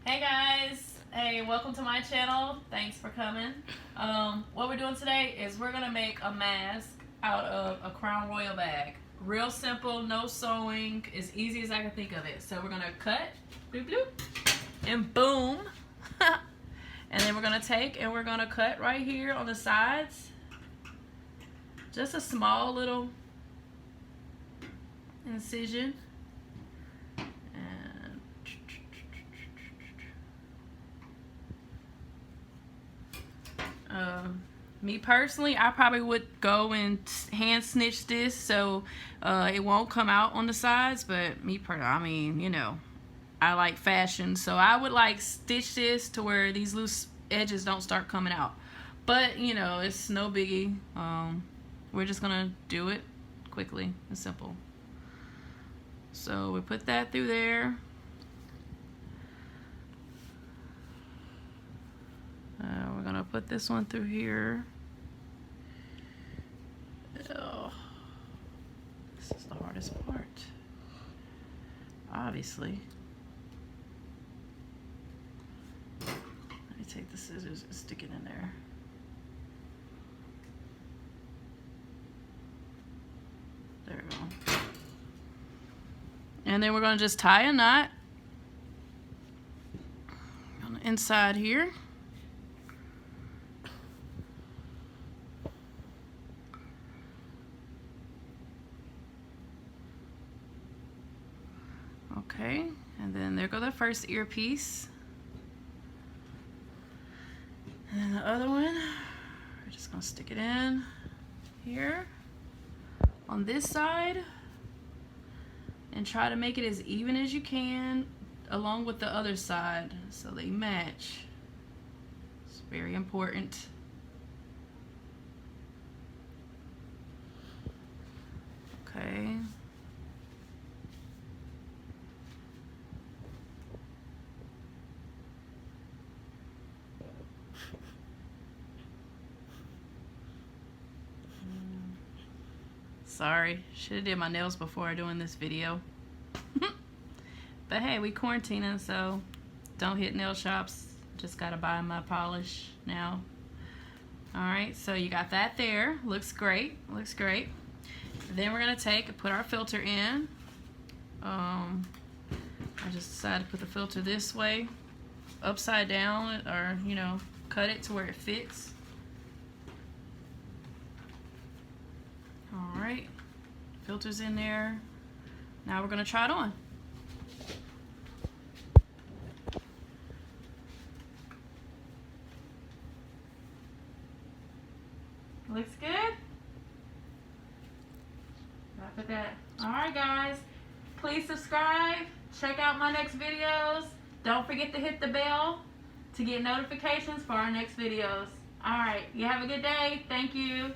Hey guys, hey, welcome to my channel. Thanks for coming. What we're doing today is we're gonna make a mask out of a Crown Royal bag. Real simple, no sewing, as easy as I can think of it. So we're gonna cut, bloop bloop, and boom. And then we're gonna take and we're gonna cut right here on the sides. Just a small little incision. Me personally, I probably would go and hand stitch this so it won't come out on the sides, but me personally, I mean, you know, I like fashion, so I would like stitch this to where these loose edges don't start coming out. But, you know, it's no biggie. We're just gonna do it quickly and simple. So we put that through there. We're gonna put this one through here. Oh, this is the hardest part, obviously. Let me take the scissors and stick it in there. There we go. And then we're gonna just tie a knot on the inside here. Okay, and then there go the first earpiece. And then the other one, we're just gonna stick it in here on this side and try to make it as even as you can along with the other side so they match. It's very important. Okay. Sorry, should have did my nails before doing this video. But hey, we quarantining, so don't hit nail shops. Just gotta buy my polish now. Alright, so you got that there. Looks great. Looks great. Then we're gonna take and put our filter in. I just decided to put the filter this way, upside down, or you know, cut it to where it fits. Alright, filter's in there. Now we're gonna try it on. Looks good? Look at that. Alright guys, please subscribe, check out my next videos. Don't forget to hit the bell to get notifications for our next videos. Alright, you have a good day. Thank you.